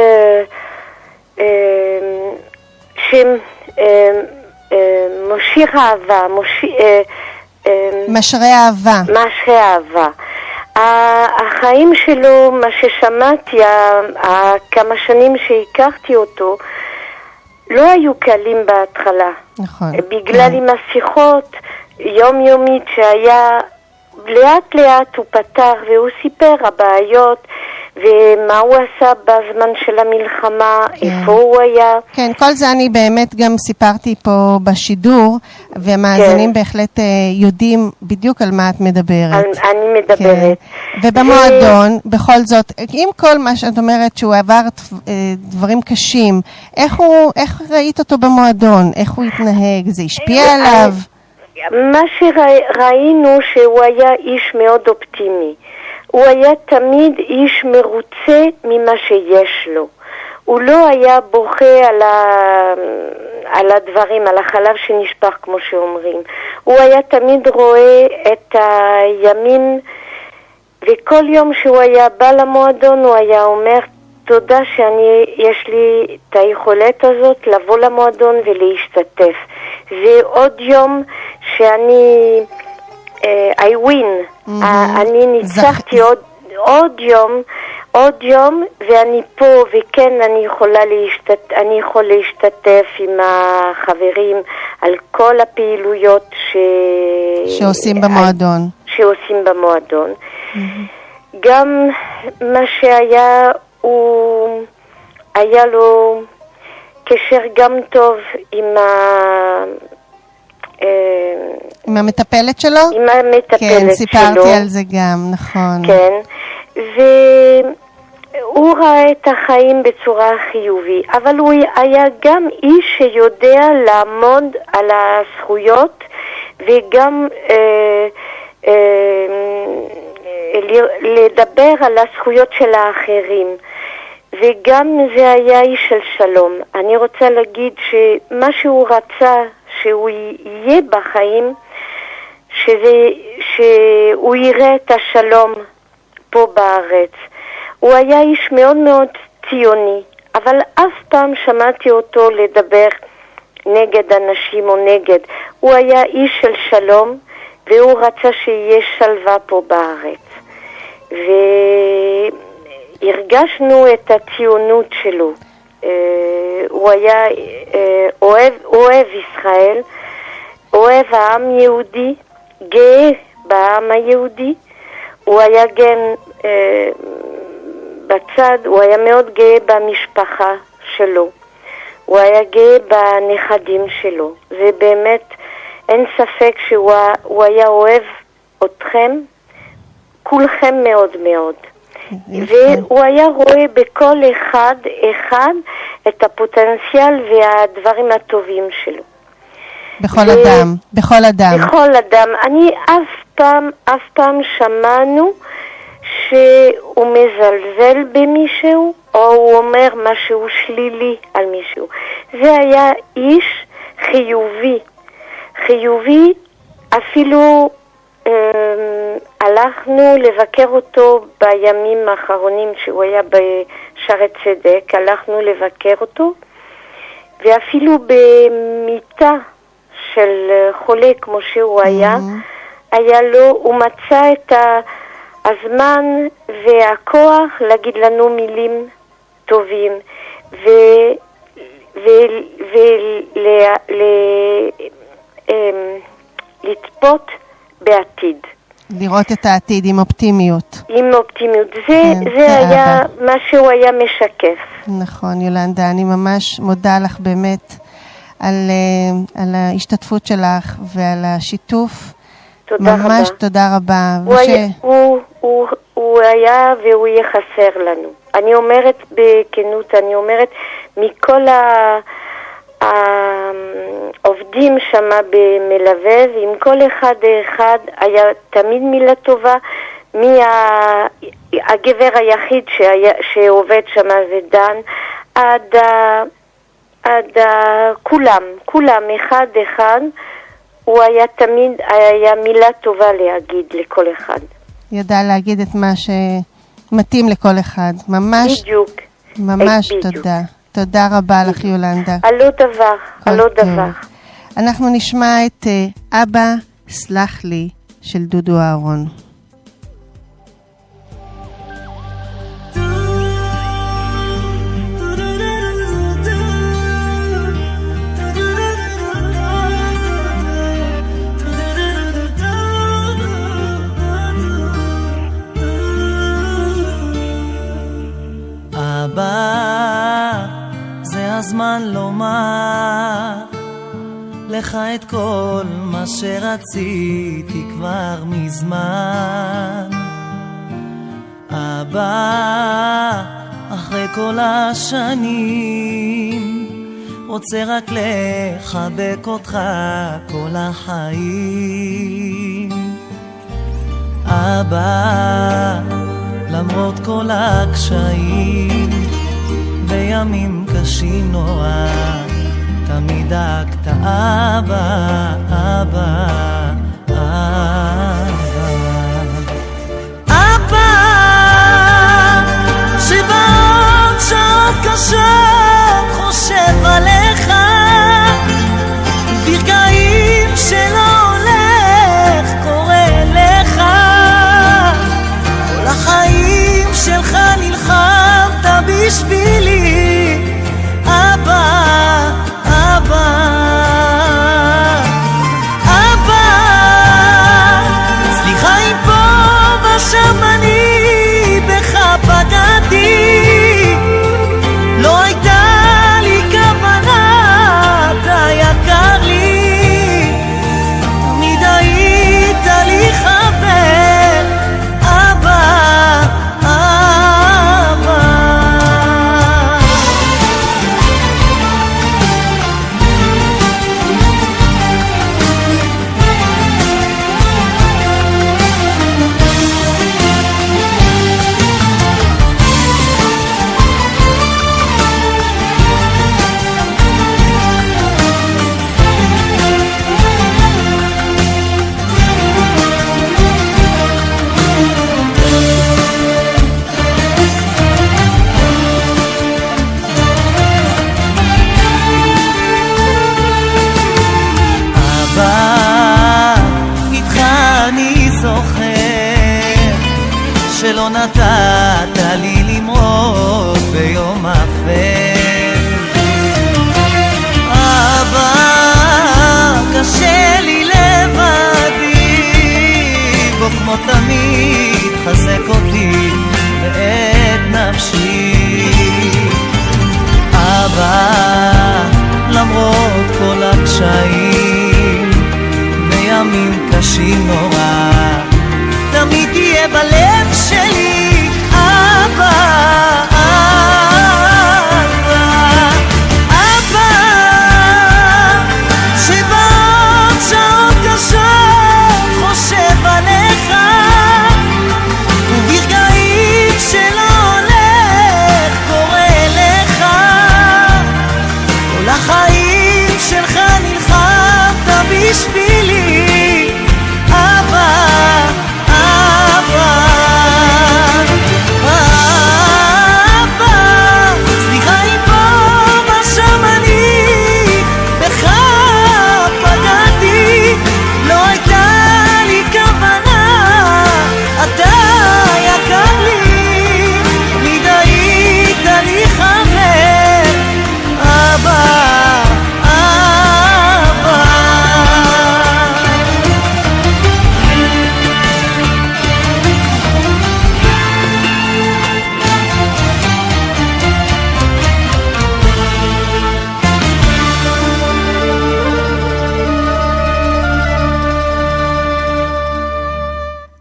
מושיר אהבה, משרה אהבה. החיים שלו, מה ששמעתי, כמה שנים שהכרתי אותו, לא היו קלים בהתחלה. נכון. בגלל עם השיחות יומיומית שהיה, לאט הוא פתר והוא סיפר הבעיות ומה הוא עשה בזמן של המלחמה, איפה הוא היה. כן, כל זה אני באמת גם סיפרתי פה בשידור, והמאזינים בהחלט יודעים בדיוק על מה את מדברת. אני מדברת. ובמועדון, בכל זאת, עם כל מה שאת אומרת שהוא עבר דברים קשים, איך ראית אותו במועדון? איך הוא התנהג? זה השפיע עליו? מה שראינו שהוא היה איש מאוד אופטימי. הוא היה תמיד איש מרוצה ממה שיש לו. הוא לא היה בוכה על הדברים, על החלב שנשפך כמו שאומרים. הוא היה תמיד רואה את הימים, וכל יום שהוא היה בא למועדון הוא היה אומר, תודה שיש לי את היכולת הזאת לבוא למועדון ולהשתתף. זה עוד יום שאני I win. אני ניצחתי עוד יום, ואני פה, וכן אני יכול להשתתף עם החברים על כל הפעילויות שעושים במועדון. גם מה שהיה, היה לו קשר גם טוב עם המטפלת שלו? עם המטפלת שלו. כן, סיפרתי על זה גם, נכון. כן, והוא ראה את החיים בצורה חיובית, אבל הוא היה גם איש שיודע לעמוד על הזכויות, וגם לדבר על הזכויות של האחרים. וגם זה היה איש של שלום. אני רוצה להגיד שמה שהוא רצה שהוא יהיה בחיים, שהוא יראה את השלום פה בארץ. הוא היה איש מאוד מאוד ציוני, אבל אף פעם שמעתי אותו לדבר נגד אנשים או נגד. הוא היה איש של שלום, והוא רצה שיהיה שלווה פה בארץ. והרגשנו את הציונות שלו. הוא היה אוהב ישראל, אוהב העם יהודי, גאה בעם היהודי. הוא היה גם בצד, הוא היה מאוד גאה במשפחה שלו. הוא היה גאה בנכדים שלו. זה באמת, אין ספק שהוא היה אוהב אתכם, כולכם מאוד מאוד. והוא היה רואה בכל אחד את הפוטנציאל והדברים הטובים שלו. בכל אדם. אני אף פעם שמענו שהוא מזלזל במישהו, או הוא אומר משהו שלילי על מישהו. זה היה איש חיובי, אפילו הלכנו לבקר אותו בימים האחרונים שהוא היה בשערי צדק, הלכנו לבקר אותו, ואפילו במיטה של חולה כמו שהוא היה לו, הוא מצא את הזמן והכוח להגיד לנו מילים טובים ולצפות בעתיד. לראות את העתיד עם אופטימיות. זה היה מה שהוא היה משקף. נכון, יולנדה, אני ממש מודה לך באמת על ההשתתפות שלך ועל השיתוף. תודה רבה. ממש תודה רבה. הוא היה והוא יהיה חסר לנו. אני אומרת בכנות, מכל העובדים שמה במלווה, ועם כל אחד היה תמיד מילה טובה. הגבר היחיד שעובד שמה זה דן, עד כולם אחד, הוא היה תמיד, היה מילה טובה להגיד לכל אחד. ידע להגיד את מה שמתאים לכל אחד. ממש, בדיוק. ממש תודה. תודה רבה לך יולנדה. הלא דבר. אנחנו נשמע את אבא סלח לי של דודו אהרון. אבא, זה הזמן לומר לך את כל מה שרציתי כבר מזמן. אבא, אחרי כל השנים רוצה רק לחבק אותך כל החיים. אבא, למרות כל הקשיים בימים קשים נורא, תמיד דאגת אבא, אבא, אבא, שבעוד שעות קשות חושב עליך, ברגעים שלא הולך קורא שלא נתת לי למרוד ביום אפל. אבא, קשה לי לבדי, בוא כמו תמיד חזק אותי ואת נפשי. אבא, למרות כל הקשיים וימים קשים נורא, תמיד תהיה בלב שלי. אבא, אבא, שבעות שעות קשות חושב עליך, וברגעים שלא הולך קורא לך, כל החיים שלך נלחמת בשבילי. אבא,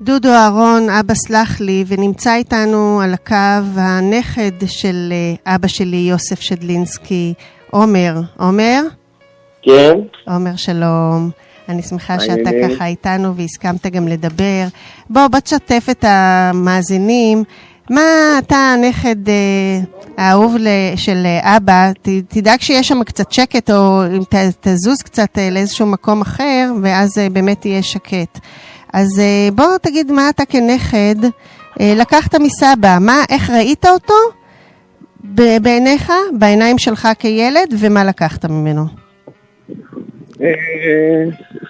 דודו אהרון, אבא סלח לי, ונמצא איתנו על הקו הנכד של אבא שלי, יוסף שדלינסקי, עומר. עומר? כן. עומר, שלום. אני שמחה שאתה ככה איתנו והסכמת גם לדבר. בוא תשתף את המאזינים. מה אתה הנכד האהוב של אבא? תדאג שיש שם קצת שקט, או אם תזוז קצת לאיזשהו מקום אחר, ואז באמת תהיה שקט. אז בוא תגיד מה אתה כנכד לקחת מסבא, איך ראית אותו בעיניך, בעיניים שלך כילד, ומה לקחת ממנו?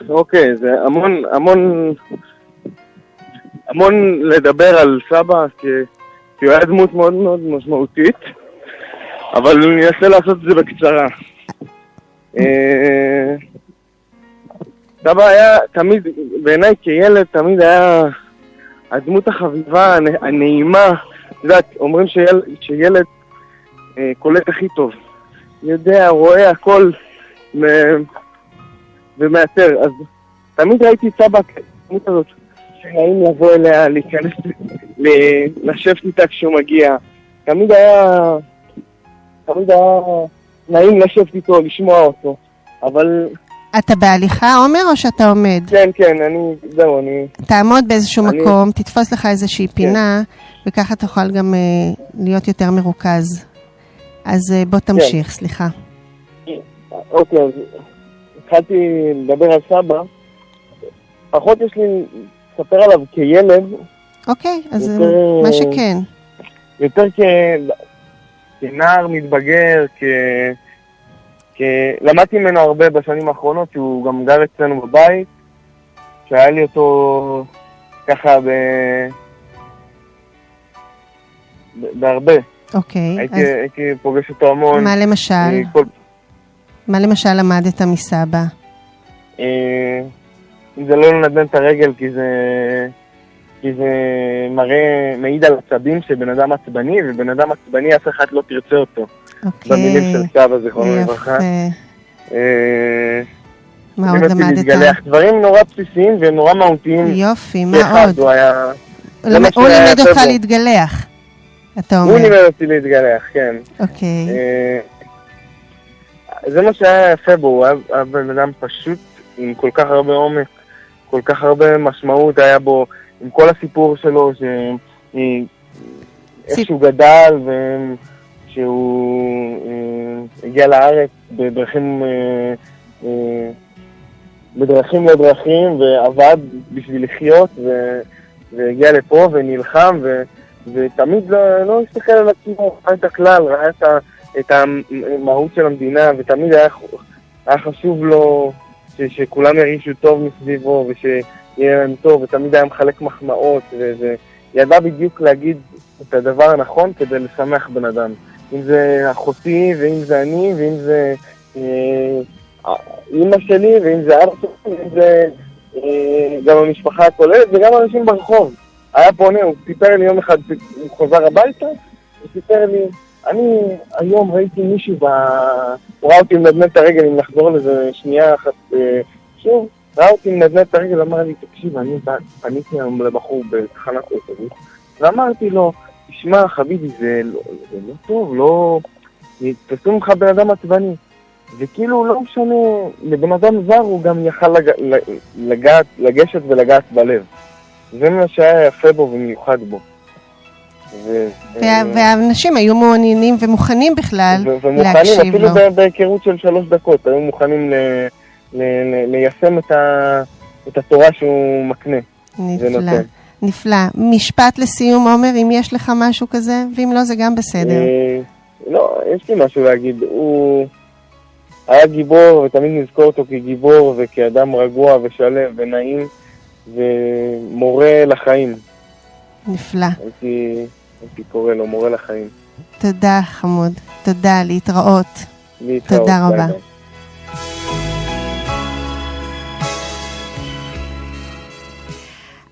אוקיי, זה המון לדבר על סבא, כי הוא היה דמות מאוד מאוד משמעותית, אבל אני אנסה לעשות את זה בקצרה. סבא היה תמיד, בעיניי כילד, תמיד היה הדמות החביבה, הנעימה. יודעת, אומרים שילד קולט הכי טוב. יודע, רואה הכל ומאתר. אז תמיד ראיתי את סבא כדמות הזאת, שנעים לבוא אליה, להיכנס, לשבת איתה כשהוא מגיע. תמיד היה נעים לשבת איתו, לשמוע אותו. אבל... אתה בהליכה, עומר, או שאתה עומד? כן, זהו. תעמוד באיזשהו מקום, תתפוס לך איזושהי פינה, וככה תוכל גם להיות יותר מרוכז. אז בוא תמשיך, סליחה. אוקיי, אז התחלתי לדבר על סבא. פחות יש לי לספר עליו כילד. אוקיי, אז מה שכן. יותר כנער מתבגר, למדתי ממנו הרבה בשנים האחרונות, שהוא גם גר אצלנו בבית, שהיה לי אותו ככה בהרבה. אוקיי. הייתי פוגש אותו המון. מה למשל? מה למשל למדת מסבא? אם זה לא לנדן את הרגל, כי זה מעיד על עצבים שבן אדם עצבני, ובן אדם עצבני אף אחד לא תרצה אותו. במילים של סבא, זכרונו לברכה. מה עוד למדת? דברים נורא בסיסיים ונורא מהותיים. יופי, מה עוד? הוא לימד אותך להתגלח, אתה אומר. הוא לימד אותי להתגלח, כן. אוקיי. זה מה שהיה יפה בו, הוא היה בן אדם פשוט עם כל כך הרבה עומק, כל כך הרבה משמעות היה בו, עם כל הסיפור שלו, איך שהוא גדל שהוא הגיע לארץ בדרכים לא דרכים, ועבד בשביל לחיות, והגיע לפה ונלחם, ותמיד לא הסתכל על עצמו, ראה את הכלל, ראה את המהות של המדינה, ותמיד היה חשוב לו שכולם ירגישו טוב מסביבו, ושיהיה להם טוב, ותמיד היה מחלק מחמאות, ידע בדיוק להגיד את הדבר הנכון כדי לשמח בן אדם. אם זה אחותי, ואם זה אני, ואם זה אמא שלי, ואם זה אבא שלי, ואם זה גם המשפחה הכוללת, וגם אנשים ברחוב. היה פונה, הוא סיפר לי יום אחד, הוא חוזר הביתה, הוא סיפר לי, אני היום ראיתי מישהו, הוא ראה אותי מנדנד את הרגל, אם נחזור לזה שנייה אחת שוב, ראה אותי מנדנד את הרגל, אמר לי, תקשיב, אני פניתי היום לבחור בתחנת אוטובוס, ואמרתי לו, תשמע חביבי, זה לא טוב, לא... תעשו ממך בן אדם עצבני. וכאילו לא משנה, לבן אדם זר הוא גם יכל לגשת ולגעת בלב. זה מה שהיה יפה בו ומיוחד בו. והאנשים היו מעוניינים ומוכנים בכלל להקשיב לו. אפילו בהיכרות של 3 דקות, היו מוכנים ליישם את התורה שהוא מקנה. נפלא, נפלא. משפט לסיום, עומר, אם יש לך משהו כזה, ואם לא זה גם בסדר. לא, יש לי משהו להגיד. הוא היה גיבור, ותמיד נזכור אותו כגיבור וכאדם רגוע ושלם ונעים ומורה לחיים. נפלא. הייתי קורא לו מורה לחיים. תודה חמוד, תודה, להתראות. תודה רבה.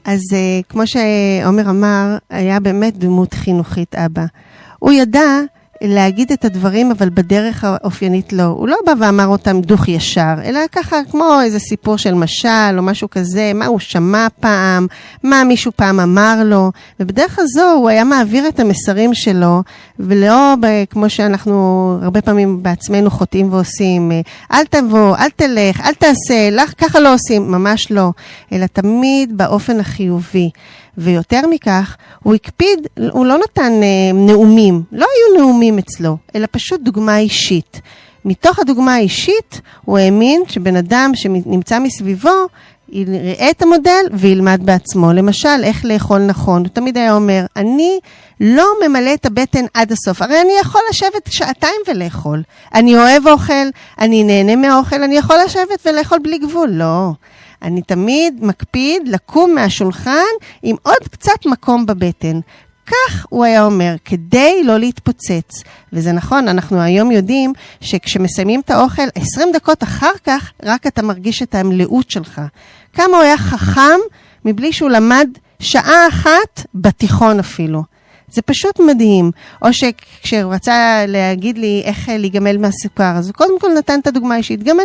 אז כמו שעומר אמר, היה באמת דמות חינוכית אבא. הוא ידע להגיד את הדברים, אבל בדרך האופיינית לא. הוא לא בא ואמר אותם דוך ישר, אלא ככה כמו איזה סיפור של משל או משהו כזה, מה הוא שמע פעם, מה מישהו פעם אמר לו, ובדרך הזו הוא היה מעביר את המסרים שלו, ולא כמו שאנחנו הרבה פעמים בעצמנו חוטאים ועושים, אל תבוא, אל תלך, אל תעשה, לך, ככה לא עושים, ממש לא, אלא תמיד באופן החיובי. ויותר מכך, הוא הקפיד, הוא לא נתן נאומים, לא היו נאומים אצלו, אלא פשוט דוגמה אישית. מתוך הדוגמה האישית, הוא האמין שבן אדם שנמצא מסביבו, יראה את המודל וילמד בעצמו. למשל, איך לאכול נכון. הוא תמיד היה אומר, אני לא ממלא את הבטן עד הסוף. הרי אני יכול לשבת 2 שעות ולאכול. אני אוהב אוכל, אני נהנה מהאוכל, אני יכול לשבת ולאכול בלי גבול. לא. אני תמיד מקפיד לקום מהשולחן עם עוד קצת מקום בבטן. כך הוא היה אומר, כדי לא להתפוצץ. וזה נכון, אנחנו היום יודעים שכשמסיימים את האוכל, 20 דקות אחר כך, רק אתה מרגיש את המלאות שלך. כמה הוא היה חכם, מבלי שהוא למד שעה אחת בתיכון אפילו. זה פשוט מדהים. או שכשהוא רצה להגיד לי איך להיגמל מהסוכר, אז הוא קודם כל נתן את הדוגמה האישית. גם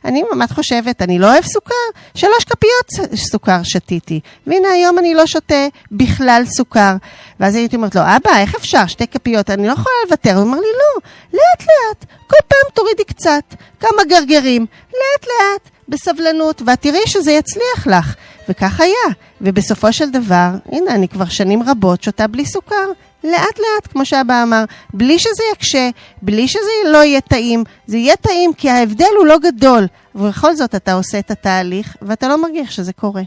אני ממש חושבת, אני לא אוהב סוכר, 3 כפיות סוכר שתיתי. והנה היום אני לא שותה בכלל סוכר. ואז הייתי אומרת לו, אבא, איך אפשר? 2 כפיות, אני לא יכולה לוותר. הוא אמר לי, לא, לאט לאט, כל פעם תורידי קצת, כמה גרגרים, לאט לאט, בסבלנות, ואת תראי שזה יצליח לך. וכך היה. ובסופו של דבר, הנה, אני כבר שנים רבות שותה בלי סוכר. לאט לאט, כמו שאבא אמר, בלי שזה יקשה, בלי שזה לא יהיה טעים. זה יהיה טעים כי ההבדל הוא לא גדול. ובכל זאת אתה עושה את התהליך, ואתה לא מרגיש שזה קורה.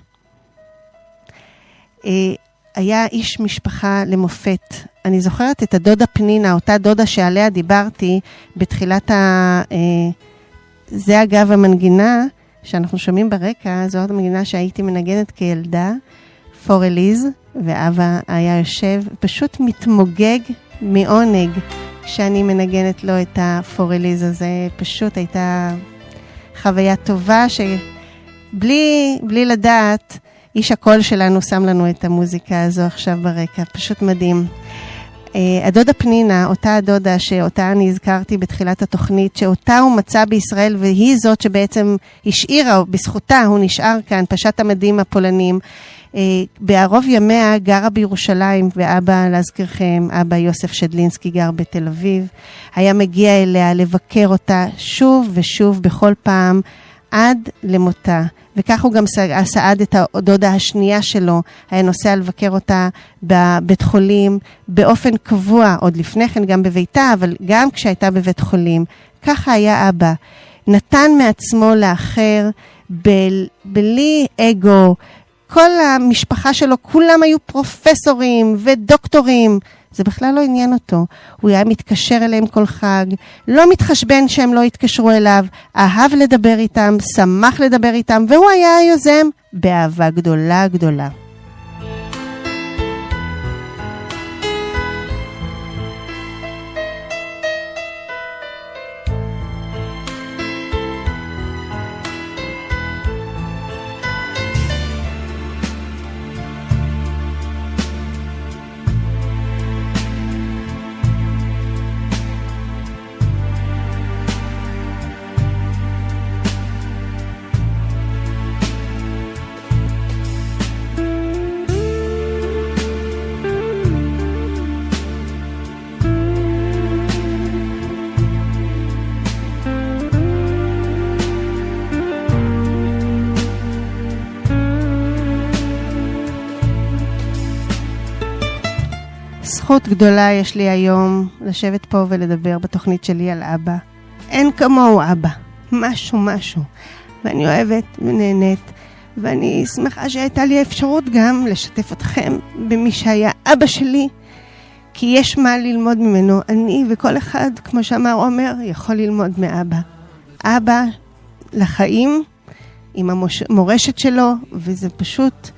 היה איש משפחה למופת. אני זוכרת את הדודה פנינה, אותה דודה שעליה דיברתי בתחילת זה אגב המנגינה, שאנחנו שומעים ברקע, זאת המנגינה שהייתי מנגנת כילדה, פור אליז, ואבא היה יושב, פשוט מתמוגג מעונג, כשאני מנגנת לו את הפור אליז הזה, פשוט הייתה חוויה טובה, שבלי לדעת, איש הקול שלנו שם לנו את המוזיקה הזו עכשיו ברקע, פשוט מדהים. הדודה פנינה, אותה הדודה שאותה אני הזכרתי בתחילת התוכנית, שאותה הוא מצא בישראל והיא זאת שבעצם השאירה, בזכותה הוא נשאר כאן, פשט המדים הפולנים. בערוב ימיה גרה בירושלים, ואבא, להזכירכם, אבא יוסף שדלינסקי גר בתל אביב, היה מגיע אליה לבקר אותה שוב ושוב בכל פעם עד למותה. וכך הוא גם סעד את הדודה השנייה שלו, היה נוסע לבקר אותה בבית חולים באופן קבוע, עוד לפני כן גם בביתה, אבל גם כשהייתה בבית חולים. ככה היה אבא, נתן מעצמו לאחר, בלי אגו, כל המשפחה שלו, כולם היו פרופסורים ודוקטורים, זה בכלל לא עניין אותו. הוא היה מתקשר אליהם כל חג, לא מתחשבן שהם לא התקשרו אליו, אהב לדבר איתם, שמח לדבר איתם, והוא היה היוזם באהבה גדולה גדולה. זכות גדולה יש לי היום לשבת פה ולדבר בתוכנית שלי על אבא. אין כמוהו אבא, משהו. ואני אוהבת ונהנית, ואני שמחה שהייתה לי האפשרות גם לשתף אתכם במי שהיה אבא שלי, כי יש מה ללמוד ממנו. אני וכל אחד, כמו שאמר עומר, יכול ללמוד מאבא. אבא לחיים, עם המורשת שלו, וזה פשוט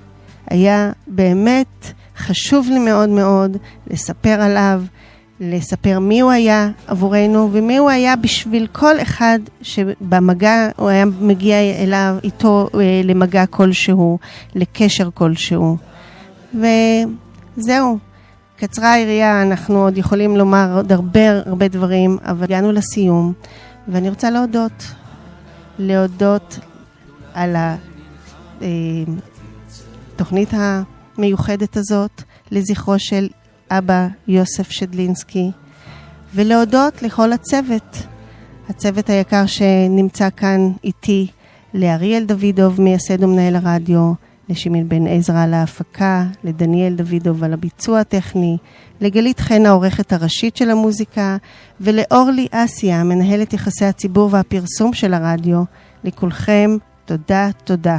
היה באמת חשוב לי מאוד מאוד לספר עליו, לספר מי הוא היה עבורנו, ומי הוא היה בשביל כל אחד שבמגע, הוא היה מגיע אליו, איתו למגע כלשהו, לקשר כלשהו. וזהו, קצרה היריעה, אנחנו עוד יכולים לומר עוד הרבה דברים, אבל הגענו לסיום, ואני רוצה להודות על התוכנית המיוחדת הזאת, לזכרו של אבא יוסף שדלינסקי, ולהודות לכל הצוות היקר שנמצא כאן איתי, לאריאל דוידוב מייסד ומנהל הרדיו, לשימין בן עזרא על ההפקה, לדניאל דוידוב על הביצוע הטכני, לגלית חן העורכת הראשית של המוזיקה, ולאורלי אסיה, מנהלת יחסי הציבור והפרסום של הרדיו. לכולכם תודה.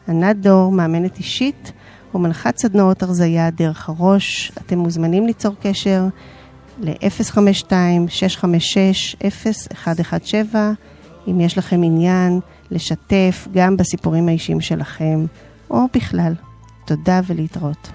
ענת דור, מאמנת אישית ומנחת סדנאות הרזיה דרך הראש. אתם מוזמנים ליצור קשר ל-052-656-0117 אם יש לכם עניין לשתף גם בסיפורים האישיים שלכם או בכלל. תודה ולהתראות.